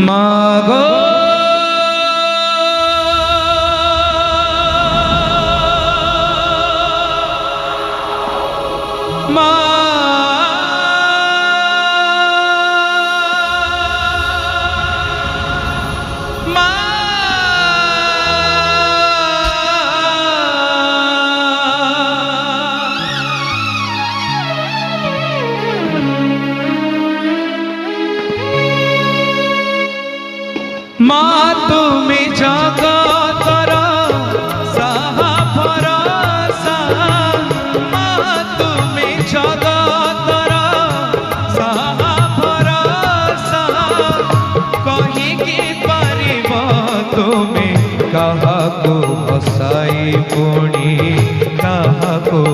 मागो माँ तुमी जगतर साहा भरोसा, माँ तुमी जगतर साहा भरोसा, कहिकी पारिब तुमी काहाकू हसाई पुणी काहाकू